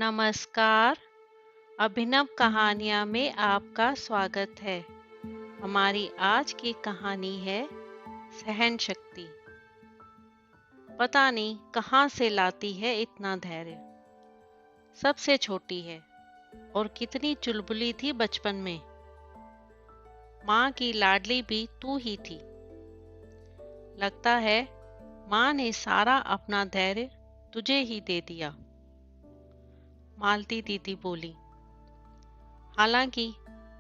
नमस्कार। अभिनव कहानियाँ में आपका स्वागत है। हमारी आज की कहानी है सहन शक्ति। पता नहीं कहाँ से लाती है इतना धैर्य। सबसे छोटी है और कितनी चुलबुली थी बचपन में। माँ की लाडली भी तू ही थी। लगता है माँ ने सारा अपना धैर्य तुझे ही दे दिया, मालती दीदी बोली। हालांकि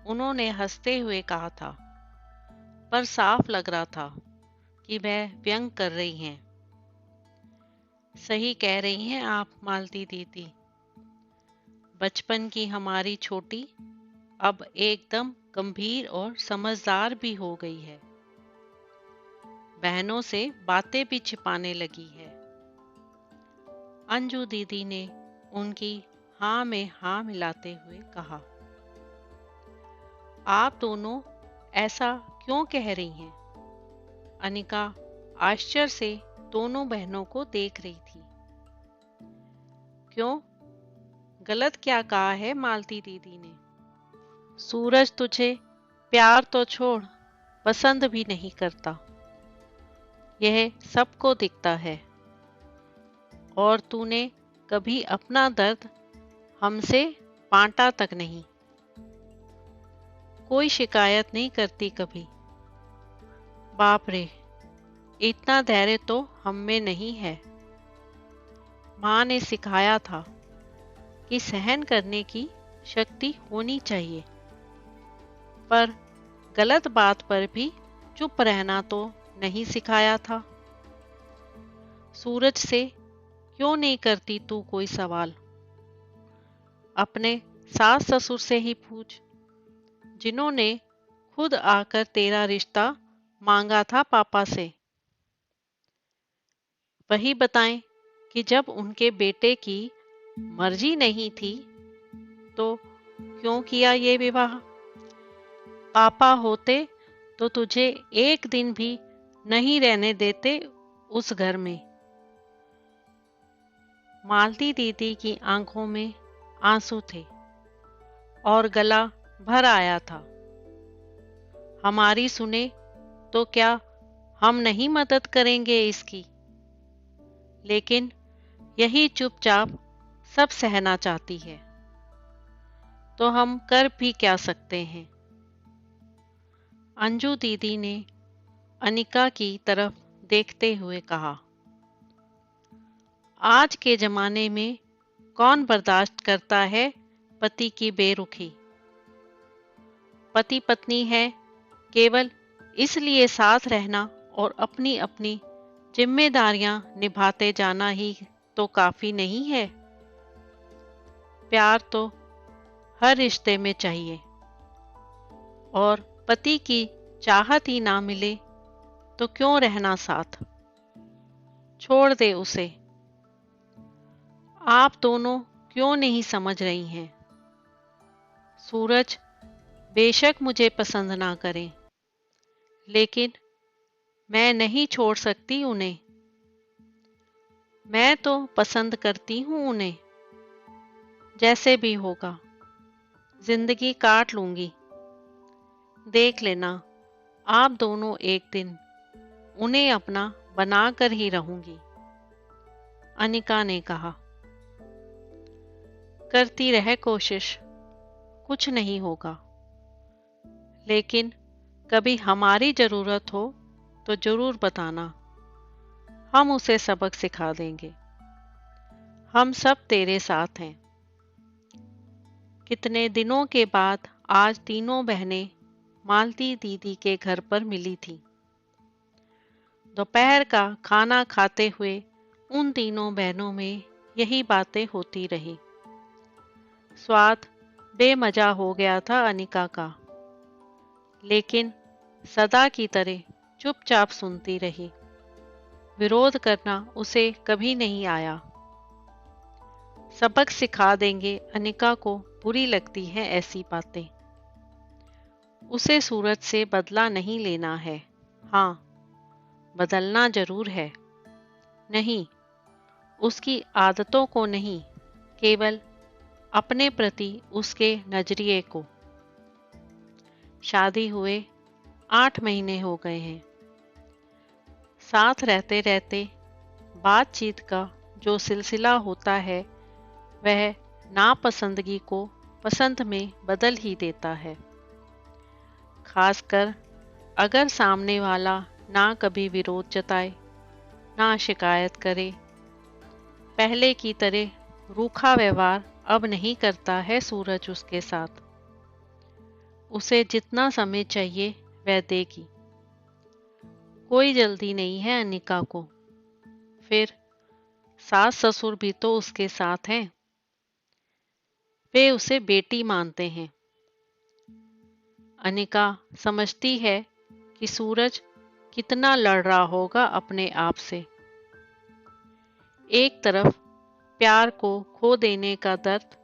उन्होंने हंसते हुए कहा था, पर साफ लग रहा था कि वह व्यंग कर रही हैं। सही कह रही हैं आप मालती दीदी। बचपन की हमारी छोटी अब एकदम गंभीर और समझदार भी हो गई है। बहनों से बातें भी छिपाने लगी है। अंजू दीदी ने उनकी हाँ में हाँ मिलाते हुए कहा, आप दोनों ऐसा क्यों कह रही हैं? अनिका आश्चर्य से दोनों बहनों को देख रही थी। क्यों? गलत क्या कहा है मालती दीदी ने? सूरज तुझे प्यार तो छोड़ पसंद भी नहीं करता, यह सबको दिखता है। और तूने कभी अपना दर्द हमसे बांटा तक नहीं। कोई शिकायत नहीं करती कभी। बाप रे, इतना धैर्य तो हम में नहीं है। माँ ने सिखाया था कि सहन करने की शक्ति होनी चाहिए, पर गलत बात पर भी चुप रहना तो नहीं सिखाया था। सूरज से क्यों नहीं करती तू कोई सवाल? अपने सास ससुर से ही पूछ, जिन्होंने खुद आकर तेरा रिश्ता मांगा था पापा से। वही बताएं कि जब उनके बेटे की मर्जी नहीं थी तो क्यों किया ये विवाह? पापा होते तो तुझे एक दिन भी नहीं रहने देते उस घर में। मालती दीदी की आंखों में आंसू थे और गला भर आया था। हमारी सुने तो क्या हम नहीं मदद करेंगे इसकी? लेकिन यही चुपचाप सब सहना चाहती है, तो हम कर भी क्या सकते हैं? अंजू दीदी ने अनिका की तरफ देखते हुए कहा, आज के जमाने में कौन बर्दाश्त करता है पति की बेरुखी? पति पत्नी है, केवल इसलिए साथ रहना और अपनी अपनी जिम्मेदारियां निभाते जाना ही तो काफी नहीं है। प्यार तो हर रिश्ते में चाहिए, और पति की चाहत ही ना मिले तो क्यों रहना साथ? छोड़ दे उसे। आप दोनों क्यों नहीं समझ रही हैं? सूरज बेशक मुझे पसंद ना करें, लेकिन मैं नहीं छोड़ सकती उन्हें। मैं तो पसंद करती हूँ उन्हें। जैसे भी होगा जिंदगी काट लूंगी। देख लेना, आप दोनों एक दिन उन्हें अपना बना कर ही रहूंगी, अनिका ने कहा। करती रह कोशिश, कुछ नहीं होगा। लेकिन कभी हमारी जरूरत हो तो जरूर बताना, हम उसे सबक सिखा देंगे। हम सब तेरे साथ हैं। कितने दिनों के बाद आज तीनों बहनें मालती दीदी के घर पर मिली थीं। दोपहर का खाना खाते हुए उन तीनों बहनों में यही बातें होती रही। स्वाद बेमजा हो गया था अनिका का, लेकिन सदा की तरह चुपचाप सुनती रही। विरोध करना उसे कभी नहीं आया। सबक सिखा देंगे अनिका को बुरी लगती हैं ऐसी बातें। उसे सूरज से बदला नहीं लेना है, हाँ बदलना जरूर है। नहीं, उसकी आदतों को नहीं, केवल अपने प्रति उसके नजरिए को। शादी हुए 8 महीने हो गए हैं। साथ रहते रहते बातचीत का जो सिलसिला होता है वह नापसंदगी को पसंद में बदल ही देता है। खासकर अगर सामने वाला ना कभी विरोध जताए, ना शिकायत करे। पहले की तरह रूखा व्यवहार अब नहीं करता है सूरज उसके साथ। उसे जितना समय चाहिए वह देगी। कोई जल्दी नहीं है अनिका को। फिर सास ससुर भी तो उसके साथ हैं। वे उसे बेटी मानते हैं। अनिका समझती है कि सूरज कितना लड़ रहा होगा अपने आप से। एक तरफ प्यार को खो देने का दर्द,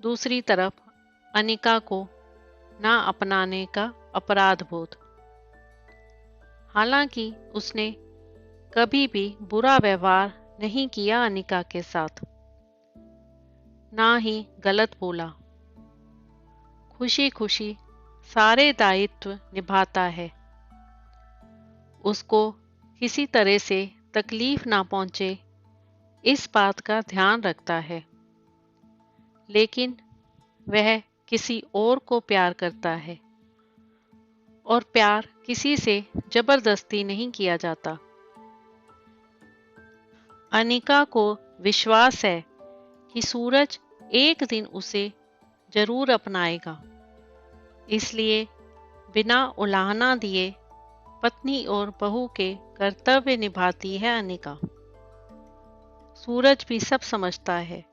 दूसरी तरफ अनिका को ना अपनाने का अपराध बोध। हालांकि उसने कभी भी बुरा व्यवहार नहीं किया अनिका के साथ, ना ही गलत बोला। खुशी खुशी सारे दायित्व निभाता है। उसको किसी तरह से तकलीफ ना पहुंचे इस बात का ध्यान रखता है। लेकिन वह किसी और को प्यार करता है और प्यार किसी से जबरदस्ती नहीं किया जाता। अनिका को विश्वास है कि सूरज एक दिन उसे जरूर अपनाएगा। इसलिए बिना उलाहना दिए पत्नी और बहू के कर्तव्य निभाती है अनिका। सूरज भी सब समझता है।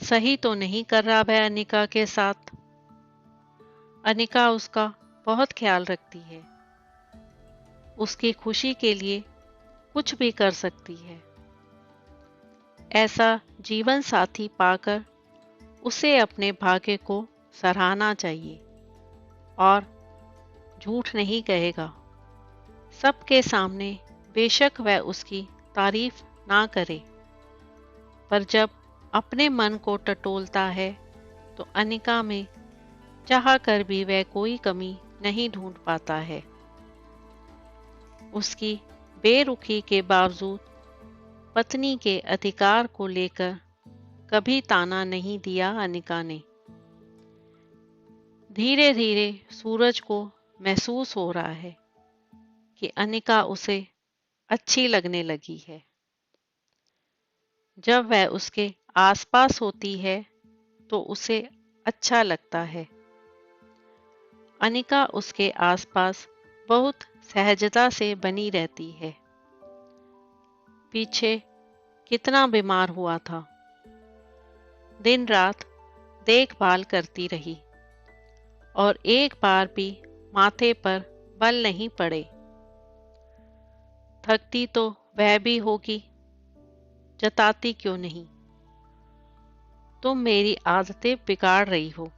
सही तो नहीं कर रहा वह अनिका के साथ। अनिका उसका बहुत ख्याल रखती है। उसकी खुशी के लिए कुछ भी कर सकती है। ऐसा जीवन साथी पाकर उसे अपने भाग्य को सराहना चाहिए और झूठ नहीं कहेगा। सबके सामने बेशक वह उसकी तारीफ ना करे, पर जब अपने मन को टटोलता है तो अनिका में चाह कर भी वह कोई कमी नहीं ढूंढ पाता है। उसकी बेरुखी के बावजूद पत्नी के अधिकार को लेकर कभी ताना नहीं दिया अनिका ने। धीरे धीरे सूरज को महसूस हो रहा है कि अनिका उसे अच्छी लगने लगी है। जब वह उसके आसपास होती है तो उसे अच्छा लगता है। अनिका उसके आसपास बहुत सहजता से बनी रहती है। पीछे कितना बीमार हुआ था। दिन रात देखभाल करती रही और एक बार भी माथे पर बल नहीं पड़े। थकती तो वह भी होगी, जताती क्यों नहीं। तुम मेरी आदतें बिगाड़ रही हो,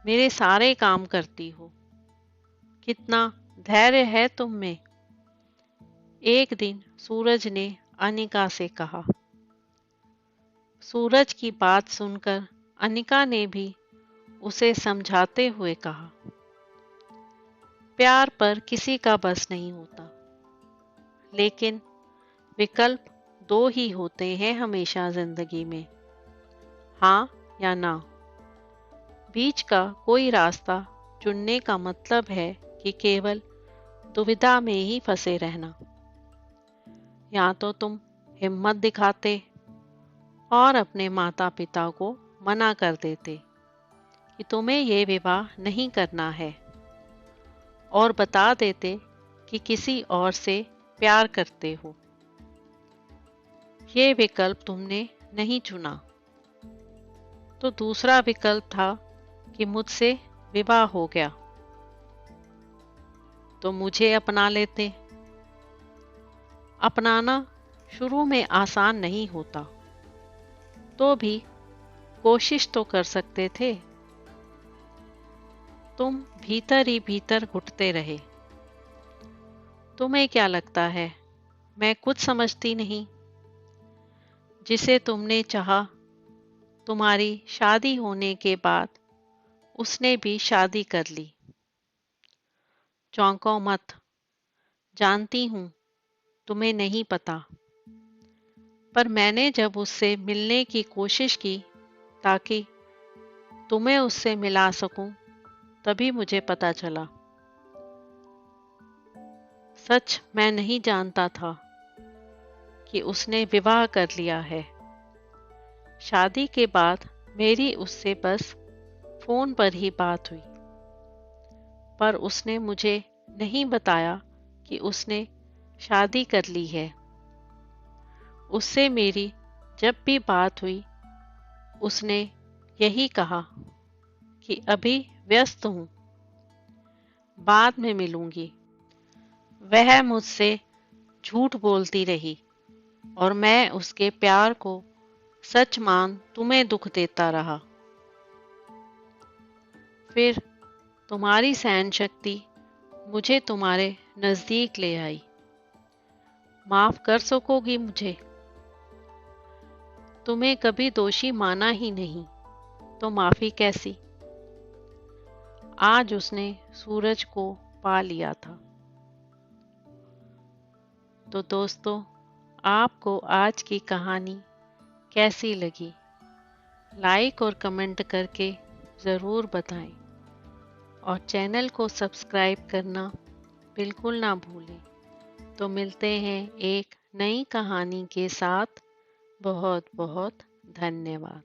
मेरे सारे काम करती हो, कितना धैर्य है तुम में। एक दिन सूरज ने अनिका से कहा। सूरज की बात सुनकर अनिका ने भी उसे समझाते हुए कहा, प्यार पर किसी का बस नहीं होता, लेकिन विकल्प दो ही होते हैं हमेशा जिंदगी में, हाँ या ना। बीच का कोई रास्ता चुनने का मतलब है कि केवल दुविधा में ही फंसे रहना। या तो तुम हिम्मत दिखाते और अपने माता पिता को मना कर देते कि तुम्हें ये विवाह नहीं करना है और बता देते कि किसी और से प्यार करते हो। ये विकल्प तुमने नहीं चुना, तो दूसरा विकल्प था कि मुझसे विवाह हो गया तो मुझे अपना लेते। अपनाना शुरू में आसान नहीं होता, तो भी कोशिश तो कर सकते थे। तुम भीतर ही भीतर घुटते रहे। तुम्हें क्या लगता है मैं कुछ समझती नहीं? जिसे तुमने चाहा तुम्हारी शादी होने के बाद उसने भी शादी कर ली। चौंको मत, जानती हूँ तुम्हें नहीं पता, पर मैंने जब उससे मिलने की कोशिश की ताकि तुम्हें उससे मिला सकूं, तभी मुझे पता चला। सच मैं नहीं जानता था कि उसने विवाह कर लिया है। शादी के बाद मेरी उससे बस फोन पर ही बात हुई, पर उसने मुझे नहीं बताया कि उसने शादी कर ली है। उससे मेरी जब भी बात हुई, उसने यही कहा कि अभी व्यस्त हूँ, बाद में मिलूंगी। वह मुझसे झूठ बोलती रही और मैं उसके प्यार को सच मान तुम्हें दुख देता रहा। फिर तुम्हारी सहन शक्ति मुझे तुम्हारे नजदीक ले आई। माफ कर सकोगी मुझे? तुम्हें कभी दोषी माना ही नहीं, तो माफी कैसी? आज उसने सूरज को पा लिया था। तो दोस्तों, आपको आज की कहानी कैसी लगी? लाइक और कमेंट करके ज़रूर बताएं और चैनल को सब्सक्राइब करना बिल्कुल ना भूलें। तो मिलते हैं एक नई कहानी के साथ। बहुत बहुत धन्यवाद।